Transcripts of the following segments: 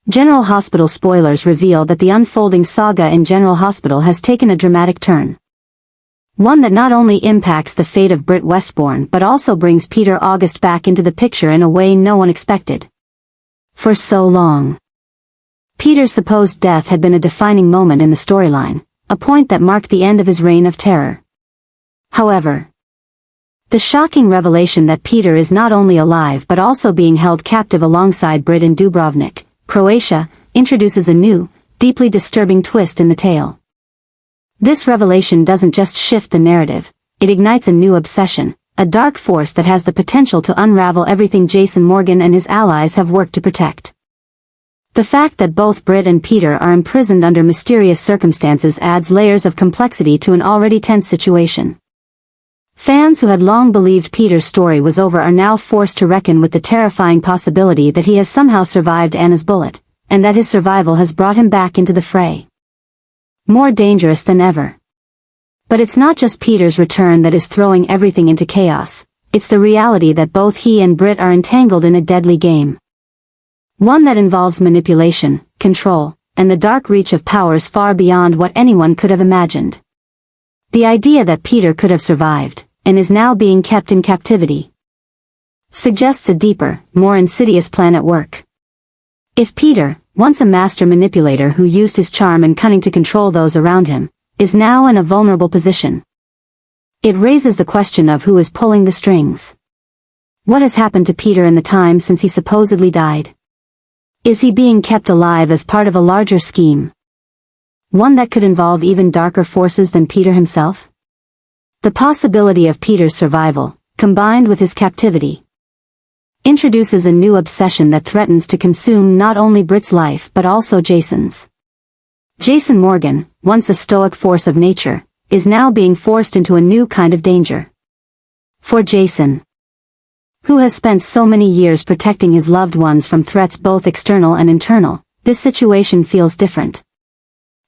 General Hospital spoilers reveal that the unfolding saga in General Hospital has taken a dramatic turn. One that not only impacts the fate of Britt Westbourne but also brings Peter August back into the picture in a way no one expected. For so long, Peter's supposed death had been a defining moment in the storyline, a point that marked the end of his reign of terror. However, the shocking revelation that Peter is not only alive but also being held captive alongside Britt in Dubrovnik, Croatia, introduces a new, deeply disturbing twist in the tale. This revelation doesn't just shift the narrative, it ignites a new obsession, a dark force that has the potential to unravel everything Jason Morgan and his allies have worked to protect. The fact that both Britt and Peter are imprisoned under mysterious circumstances adds layers of complexity to an already tense situation. Fans who had long believed Peter's story was over are now forced to reckon with the terrifying possibility that he has somehow survived Anna's bullet, and that his survival has brought him back into the fray. More dangerous than ever. But it's not just Peter's return that is throwing everything into chaos, it's the reality that both he and Britt are entangled in a deadly game. One that involves manipulation, control, and the dark reach of powers far beyond what anyone could have imagined. The idea that Peter could have survived, and is now being kept in captivity, suggests a deeper, more insidious plan at work. If Peter, once a master manipulator who used his charm and cunning to control those around him, is now in a vulnerable position, it raises the question of who is pulling the strings. What has happened to Peter in the time since he supposedly died? Is he being kept alive as part of a larger scheme? One that could involve even darker forces than Peter himself? The possibility of Peter's survival, combined with his captivity, introduces a new obsession that threatens to consume not only Britt's life but also Jason's. Jason Morgan, once a stoic force of nature, is now being forced into a new kind of danger. For Jason, who has spent so many years protecting his loved ones from threats both external and internal, this situation feels different.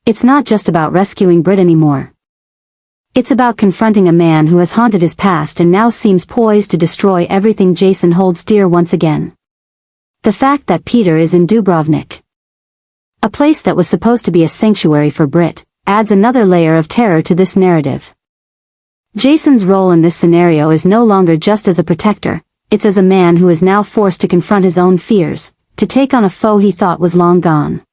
It's not just about rescuing Britt anymore. It's about confronting a man who has haunted his past and now seems poised to destroy everything Jason holds dear once again. The fact that Peter is in Dubrovnik, a place that was supposed to be a sanctuary for Britt, adds another layer of terror to this narrative. Jason's role in this scenario is no longer just as a protector, it's as a man who is now forced to confront his own fears, to take on a foe he thought was long gone.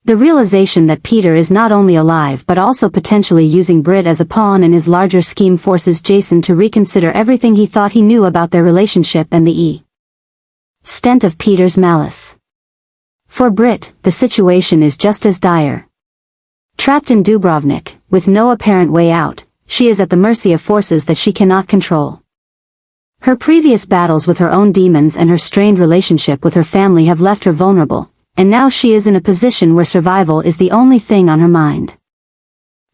The realization that Peter is not only alive but also potentially using Britt as a pawn in his larger scheme forces Jason to reconsider everything he thought he knew about their relationship and the extent of Peter's malice. For Britt, the situation is just as dire. Trapped in Dubrovnik, with no apparent way out, she is at the mercy of forces that she cannot control. Her previous battles with her own demons and her strained relationship with her family have left her vulnerable, and now she is in a position where survival is the only thing on her mind.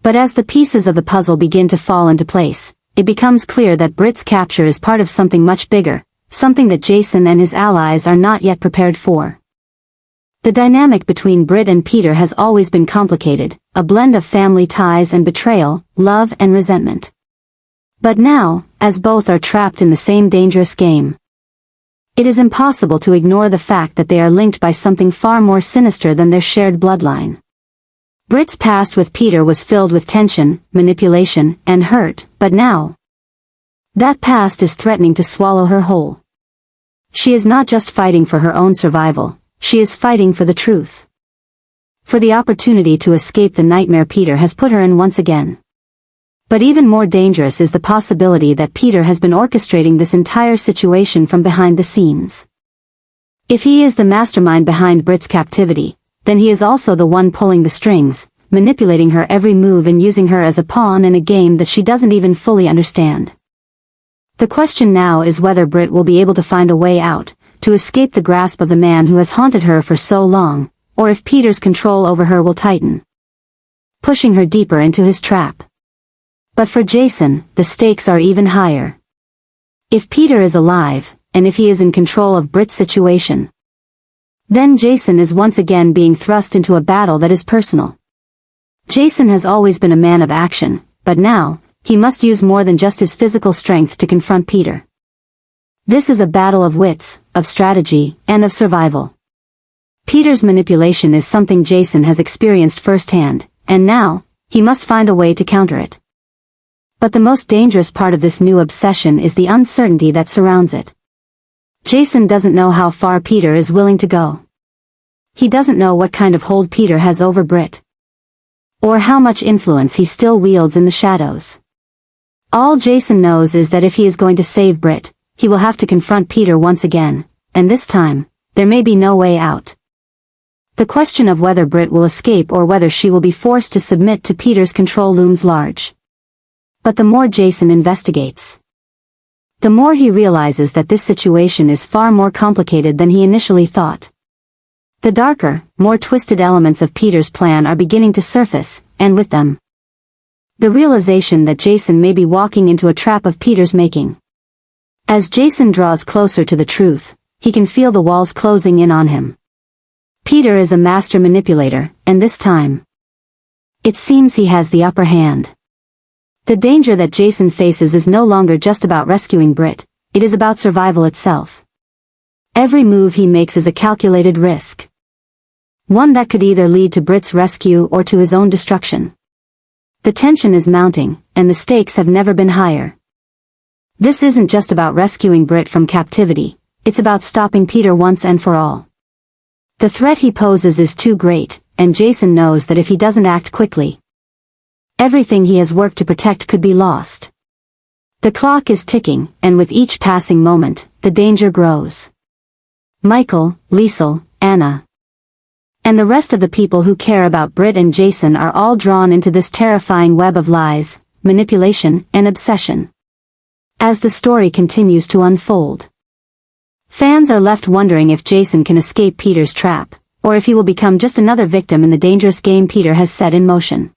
But as the pieces of the puzzle begin to fall into place, it becomes clear that Britt's capture is part of something much bigger, something that Jason and his allies are not yet prepared for. The dynamic between Britt and Peter has always been complicated, a blend of family ties and betrayal, love and resentment. But now, as both are trapped in the same dangerous game, it is impossible to ignore the fact that they are linked by something far more sinister than their shared bloodline. Britt's past with Peter was filled with tension, manipulation, and hurt, but now, that past is threatening to swallow her whole. She is not just fighting for her own survival, she is fighting for the truth. For the opportunity to escape the nightmare Peter has put her in once again. But even more dangerous is the possibility that Peter has been orchestrating this entire situation from behind the scenes. If he is the mastermind behind Britt's captivity, then he is also the one pulling the strings, manipulating her every move and using her as a pawn in a game that she doesn't even fully understand. The question now is whether Britt will be able to find a way out, to escape the grasp of the man who has haunted her for so long, or if Peter's control over her will tighten, pushing her deeper into his trap. But for Jason, the stakes are even higher. If Peter is alive, and if he is in control of Britt's situation, then Jason is once again being thrust into a battle that is personal. Jason has always been a man of action, but now, he must use more than just his physical strength to confront Peter. This is a battle of wits, of strategy, and of survival. Peter's manipulation is something Jason has experienced firsthand, and now, he must find a way to counter it. But the most dangerous part of this new obsession is the uncertainty that surrounds it. Jason doesn't know how far Peter is willing to go. He doesn't know what kind of hold Peter has over Britt, or how much influence he still wields in the shadows. All Jason knows is that if he is going to save Britt, he will have to confront Peter once again, and this time, there may be no way out. The question of whether Britt will escape or whether she will be forced to submit to Peter's control looms large. But the more Jason investigates, the more he realizes that this situation is far more complicated than he initially thought. The darker, more twisted elements of Peter's plan are beginning to surface, and with them, the realization that Jason may be walking into a trap of Peter's making. As Jason draws closer to the truth, he can feel the walls closing in on him. Peter is a master manipulator, and this time, it seems he has the upper hand. The danger that Jason faces is no longer just about rescuing Britt, it is about survival itself. Every move he makes is a calculated risk. One that could either lead to Britt's rescue or to his own destruction. The tension is mounting, and the stakes have never been higher. This isn't just about rescuing Britt from captivity, it's about stopping Peter once and for all. The threat he poses is too great, and Jason knows that if he doesn't act quickly, everything he has worked to protect could be lost. The clock is ticking, and with each passing moment, the danger grows. Michael, Liesel, Anna, and the rest of the people who care about Britt and Jason are all drawn into this terrifying web of lies, manipulation, and obsession. As the story continues to unfold, fans are left wondering if Jason can escape Peter's trap, or if he will become just another victim in the dangerous game Peter has set in motion.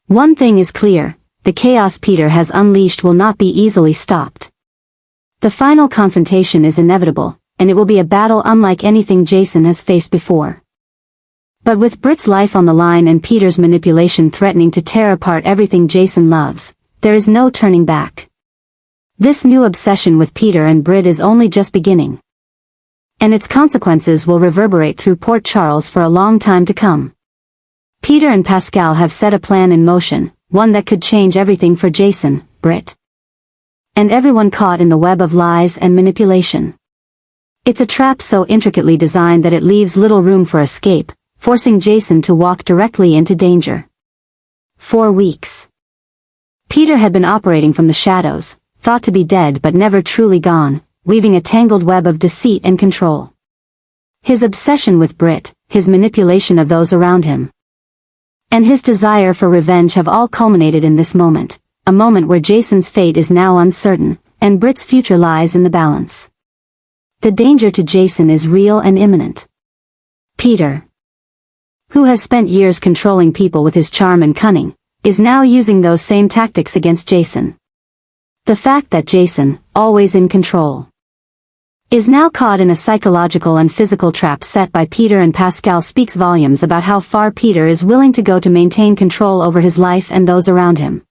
One thing is clear, the chaos Peter has unleashed will not be easily stopped. The final confrontation is inevitable, and it will be a battle unlike anything Jason has faced before. But with Britt's life on the line and Peter's manipulation threatening to tear apart everything Jason loves, there is no turning back. This new obsession with Peter and Britt is only just beginning, and its consequences will reverberate through Port Charles for a long time to come. Peter and Pascal have set a plan in motion, one that could change everything for Jason, Britt, and everyone caught in the web of lies and manipulation. It's a trap so intricately designed that it leaves little room for escape, forcing Jason to walk directly into danger. 4 weeks. Peter had been operating from the shadows, thought to be dead but never truly gone, weaving a tangled web of deceit and control. His obsession with Britt, his manipulation of those around him, and his desire for revenge have all culminated in this moment, a moment where Jason's fate is now uncertain, and Britt's future lies in the balance. The danger to Jason is real and imminent. Peter, who has spent years controlling people with his charm and cunning, is now using those same tactics against Jason. The fact that Jason, always in control, is now caught in a psychological and physical trap set by Peter and Pascal speaks volumes about how far Peter is willing to go to maintain control over his life and those around him.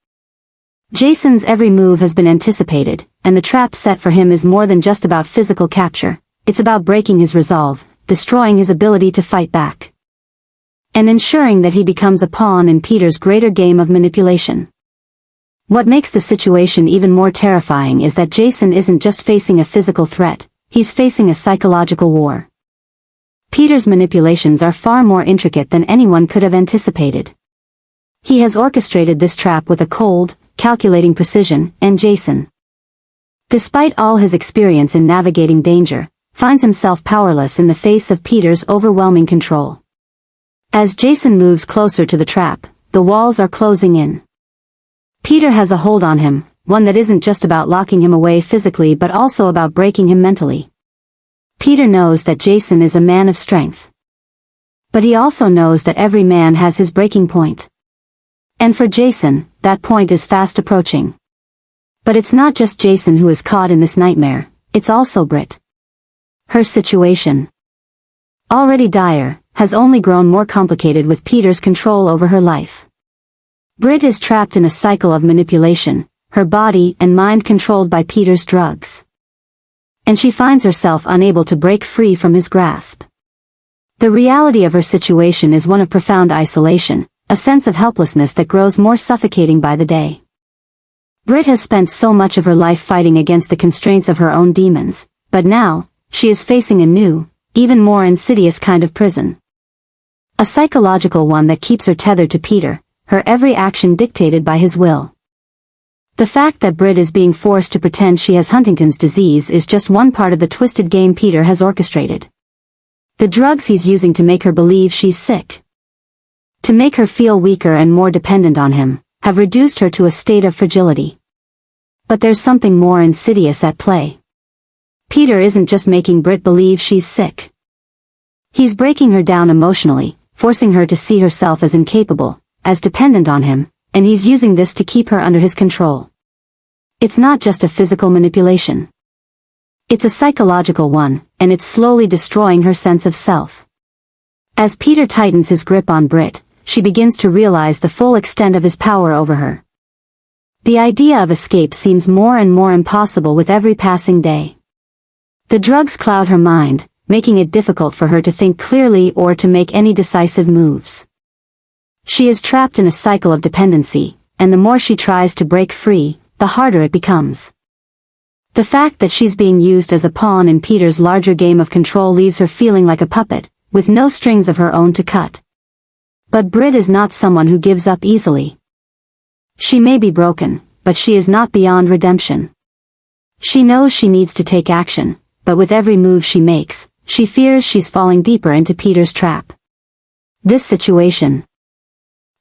Jason's every move has been anticipated, and the trap set for him is more than just about physical capture, it's about breaking his resolve, destroying his ability to fight back, and ensuring that he becomes a pawn in Peter's greater game of manipulation. What makes the situation even more terrifying is that Jason isn't just facing a physical threat, he's facing a psychological war. Peter's manipulations are far more intricate than anyone could have anticipated. He has orchestrated this trap with a cold, calculating precision, and Jason, despite all his experience in navigating danger, finds himself powerless in the face of Peter's overwhelming control. As Jason moves closer to the trap, the walls are closing in. Peter has a hold on him, one that isn't just about locking him away physically but also about breaking him mentally. Peter knows that Jason is a man of strength, but he also knows that every man has his breaking point. And for Jason, that point is fast approaching. But it's not just Jason who is caught in this nightmare, it's also Britt. Her situation, already dire, has only grown more complicated with Peter's control over her life. Britt is trapped in a cycle of manipulation, her body and mind controlled by Peter's drugs, and she finds herself unable to break free from his grasp. The reality of her situation is one of profound isolation, a sense of helplessness that grows more suffocating by the day. Britt has spent so much of her life fighting against the constraints of her own demons, but now, she is facing a new, even more insidious kind of prison. A psychological one that keeps her tethered to Peter, her every action dictated by his will. The fact that Britt is being forced to pretend she has Huntington's disease is just one part of the twisted game Peter has orchestrated. The drugs he's using to make her believe she's sick, to make her feel weaker and more dependent on him, have reduced her to a state of fragility. But there's something more insidious at play. Peter isn't just making Britt believe she's sick. He's breaking her down emotionally, forcing her to see herself as incapable, as dependent on him, and he's using this to keep her under his control. It's not just a physical manipulation. It's a psychological one, and it's slowly destroying her sense of self. As Peter tightens his grip on Britt, she begins to realize the full extent of his power over her. The idea of escape seems more and more impossible with every passing day. The drugs cloud her mind, making it difficult for her to think clearly or to make any decisive moves. She is trapped in a cycle of dependency, and the more she tries to break free, the harder it becomes. The fact that she's being used as a pawn in Peter's larger game of control leaves her feeling like a puppet, with no strings of her own to cut. But Britt is not someone who gives up easily. She may be broken, but she is not beyond redemption. She knows she needs to take action, but with every move she makes, she fears she's falling deeper into Peter's trap. This situation,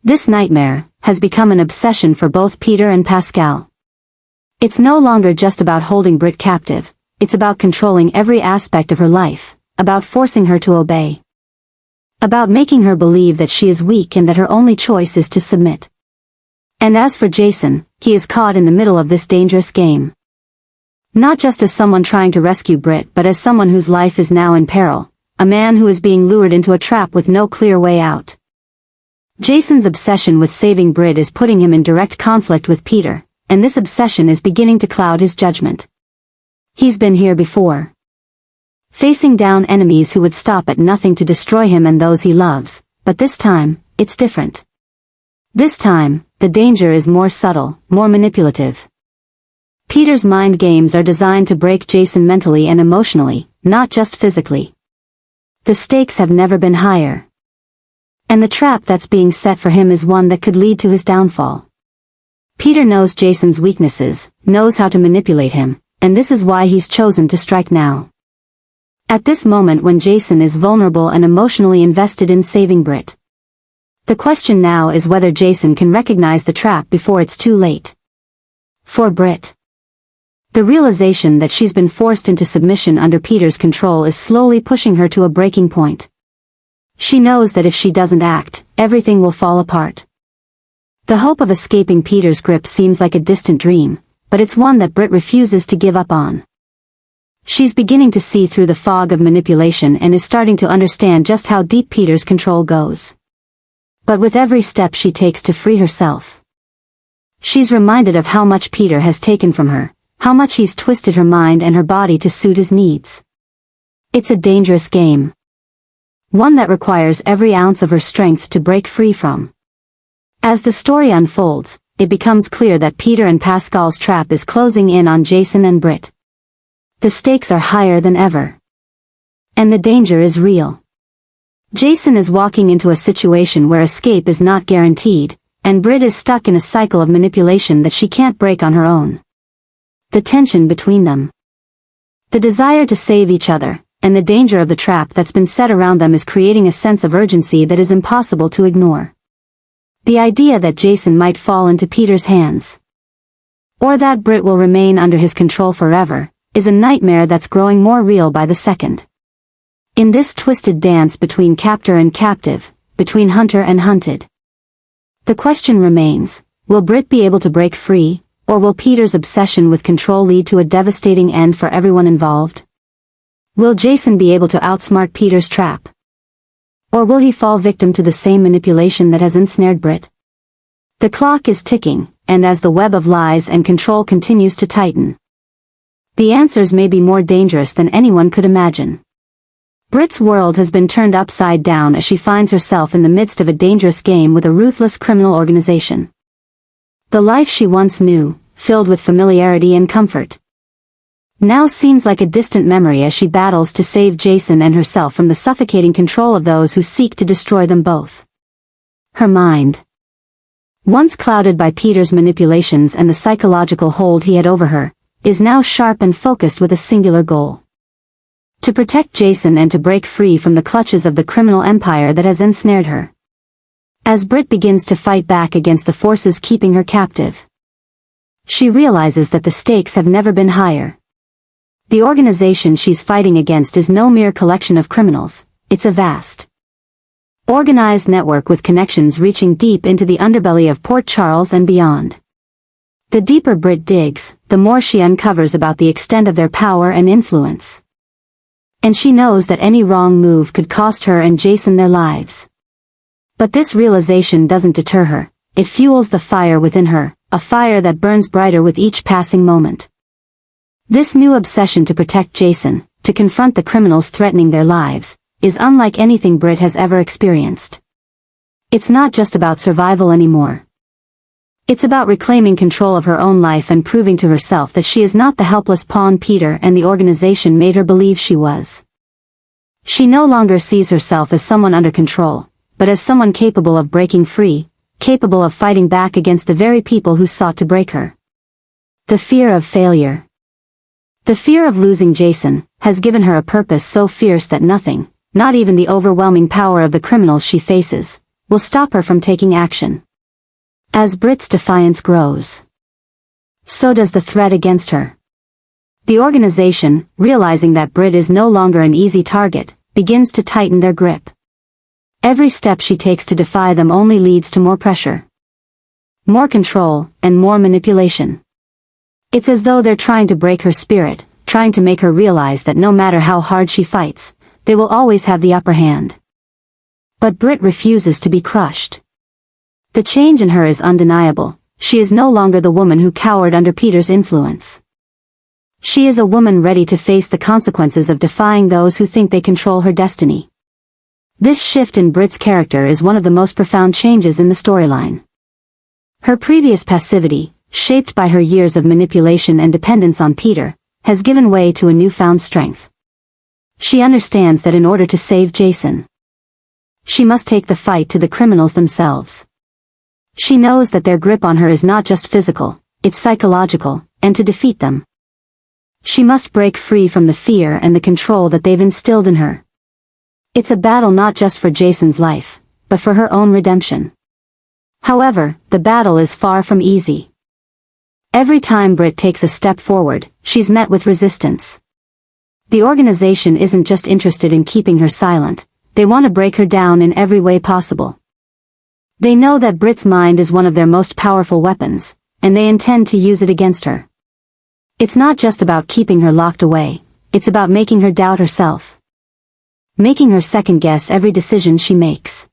this nightmare, has become an obsession for both Peter and Pascal. It's no longer just about holding Britt captive, it's about controlling every aspect of her life, about forcing her to obey. About making her believe that she is weak and that her only choice is to submit. And as for Jason, he is caught in the middle of this dangerous game. Not just as someone trying to rescue Britt but as someone whose life is now in peril, a man who is being lured into a trap with no clear way out. Jason's obsession with saving Britt is putting him in direct conflict with Peter, and this obsession is beginning to cloud his judgment. He's been here before. Facing down enemies who would stop at nothing to destroy him and those he loves, but this time, it's different. This time, the danger is more subtle, more manipulative. Peter's mind games are designed to break Jason mentally and emotionally, not just physically. The stakes have never been higher. And the trap that's being set for him is one that could lead to his downfall. Peter knows Jason's weaknesses, knows how to manipulate him, and this is why he's chosen to strike now. At this moment when Jason is vulnerable and emotionally invested in saving Britt. The question now is whether Jason can recognize the trap before it's too late. For Britt, the realization that she's been forced into submission under Peter's control is slowly pushing her to a breaking point. She knows that if she doesn't act, everything will fall apart. The hope of escaping Peter's grip seems like a distant dream, but it's one that Britt refuses to give up on. She's beginning to see through the fog of manipulation and is starting to understand just how deep Peter's control goes. But with every step she takes to free herself, she's reminded of how much Peter has taken from her, how much he's twisted her mind and her body to suit his needs. It's a dangerous game. One that requires every ounce of her strength to break free from. As the story unfolds, it becomes clear that Peter and Pascal's trap is closing in on Jason and Britt. The stakes are higher than ever. And the danger is real. Jason is walking into a situation where escape is not guaranteed, and Britt is stuck in a cycle of manipulation that she can't break on her own. The tension between them, the desire to save each other, and the danger of the trap that's been set around them is creating a sense of urgency that is impossible to ignore. The idea that Jason might fall into Peter's hands, or that Britt will remain under his control forever, is a nightmare that's growing more real by the second. In this twisted dance between captor and captive, between hunter and hunted, the question remains, will Britt be able to break free, or will Peter's obsession with control lead to a devastating end for everyone involved? Will Jason be able to outsmart Peter's trap? Or will he fall victim to the same manipulation that has ensnared Britt? The clock is ticking, and as the web of lies and control continues to tighten, the answers may be more dangerous than anyone could imagine. Britt's world has been turned upside down as she finds herself in the midst of a dangerous game with a ruthless criminal organization. The life she once knew, filled with familiarity and comfort, now seems like a distant memory as she battles to save Jason and herself from the suffocating control of those who seek to destroy them both. Her mind, once clouded by Peter's manipulations and the psychological hold he had over her, is now sharp and focused with a singular goal: to protect Jason and to break free from the clutches of the criminal empire that has ensnared her. As Britt begins to fight back against the forces keeping her captive, she realizes that the stakes have never been higher. The organization she's fighting against is no mere collection of criminals, it's a vast, organized network with connections reaching deep into the underbelly of Port Charles and beyond. The deeper Britt digs, the more she uncovers about the extent of their power and influence. And she knows that any wrong move could cost her and Jason their lives. But this realization doesn't deter her, it fuels the fire within her, a fire that burns brighter with each passing moment. This new obsession to protect Jason, to confront the criminals threatening their lives, is unlike anything Britt has ever experienced. It's not just about survival anymore. It's about reclaiming control of her own life and proving to herself that she is not the helpless pawn Peter and the organization made her believe she was. She no longer sees herself as someone under control, but as someone capable of breaking free, capable of fighting back against the very people who sought to break her. The fear of failure, the fear of losing Jason, has given her a purpose so fierce that nothing, not even the overwhelming power of the criminals she faces, will stop her from taking action. As Britt's defiance grows, so does the threat against her. The organization, realizing that Britt is no longer an easy target, begins to tighten their grip. Every step she takes to defy them only leads to more pressure, more control, and more manipulation. It's as though they're trying to break her spirit, trying to make her realize that no matter how hard she fights, they will always have the upper hand. But Britt refuses to be crushed. The change in her is undeniable. She is no longer the woman who cowered under Peter's influence. She is a woman ready to face the consequences of defying those who think they control her destiny. This shift in Britt's character is one of the most profound changes in the storyline. Her previous passivity, shaped by her years of manipulation and dependence on Peter, has given way to a newfound strength. She understands that in order to save Jason, she must take the fight to the criminals themselves. She knows that their grip on her is not just physical, it's psychological, and to defeat them, she must break free from the fear and the control that they've instilled in her. It's a battle not just for Jason's life, but for her own redemption. However, the battle is far from easy. Every time Britt takes a step forward, she's met with resistance. The organization isn't just interested in keeping her silent, they want to break her down in every way possible. They know that Britt's mind is one of their most powerful weapons, and they intend to use it against her. It's not just about keeping her locked away, it's about making her doubt herself, making her second-guess every decision she makes.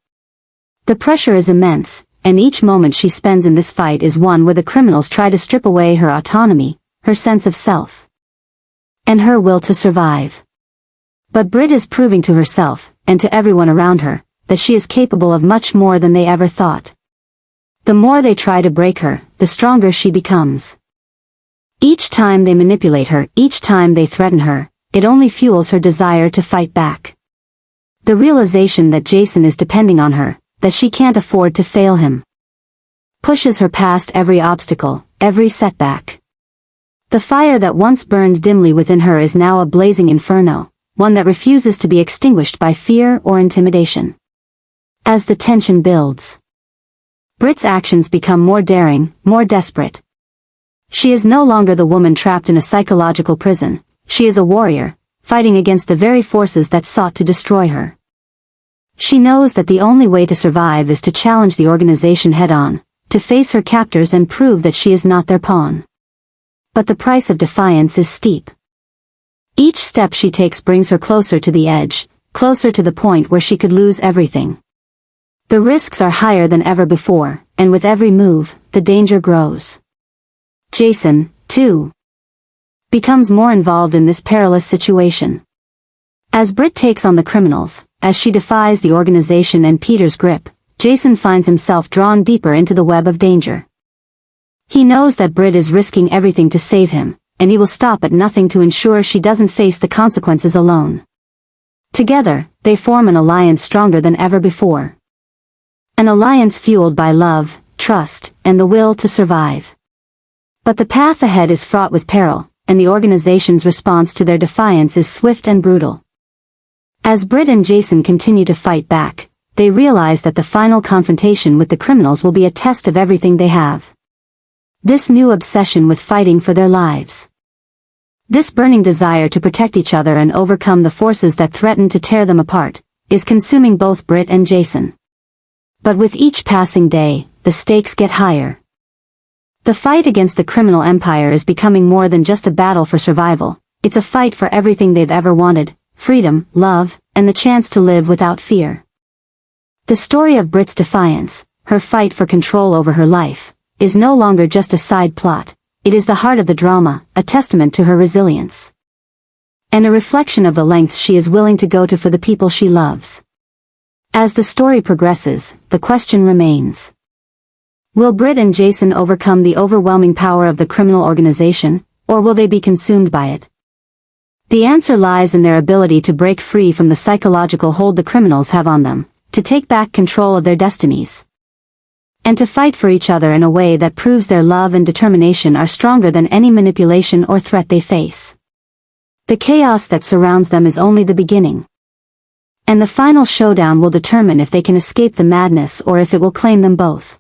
The pressure is immense, and each moment she spends in this fight is one where the criminals try to strip away her autonomy, her sense of self, and her will to survive. But Britt is proving to herself, and to everyone around her, that she is capable of much more than they ever thought. The more they try to break her, the stronger she becomes. Each time they manipulate her, each time they threaten her, it only fuels her desire to fight back. The realization that Jason is depending on her, that she can't afford to fail him, pushes her past every obstacle, every setback. The fire that once burned dimly within her is now a blazing inferno, one that refuses to be extinguished by fear or intimidation. As the tension builds, Britt's actions become more daring, more desperate. She is no longer the woman trapped in a psychological prison, she is a warrior, fighting against the very forces that sought to destroy her. She knows that the only way to survive is to challenge the organization head-on, to face her captors and prove that she is not their pawn. But the price of defiance is steep. Each step she takes brings her closer to the edge, closer to the point where she could lose everything. The risks are higher than ever before, and with every move, the danger grows. Jason, too, becomes more involved in this perilous situation. As Britt takes on the criminals, as she defies the organization and Peter's grip, Jason finds himself drawn deeper into the web of danger. He knows that Britt is risking everything to save him, and he will stop at nothing to ensure she doesn't face the consequences alone. Together, they form an alliance stronger than ever before. An alliance fueled by love, trust, and the will to survive. But the path ahead is fraught with peril, and the organization's response to their defiance is swift and brutal. As Britt and Jason continue to fight back, they realize that the final confrontation with the criminals will be a test of everything they have. This new obsession with fighting for their lives. This burning desire to protect each other and overcome the forces that threaten to tear them apart, is consuming both Britt and Jason. But with each passing day, the stakes get higher. The fight against the criminal empire is becoming more than just a battle for survival, it's a fight for everything they've ever wanted, freedom, love, and the chance to live without fear. The story of Britt's defiance, her fight for control over her life, is no longer just a side plot, it is the heart of the drama, a testament to her resilience. And a reflection of the lengths she is willing to go to for the people she loves. As the story progresses, the question remains. Will Britt and Jason overcome the overwhelming power of the criminal organization, or will they be consumed by it? The answer lies in their ability to break free from the psychological hold the criminals have on them, to take back control of their destinies. And to fight for each other in a way that proves their love and determination are stronger than any manipulation or threat they face. The chaos that surrounds them is only the beginning. And the final showdown will determine if they can escape the madness or if it will claim them both.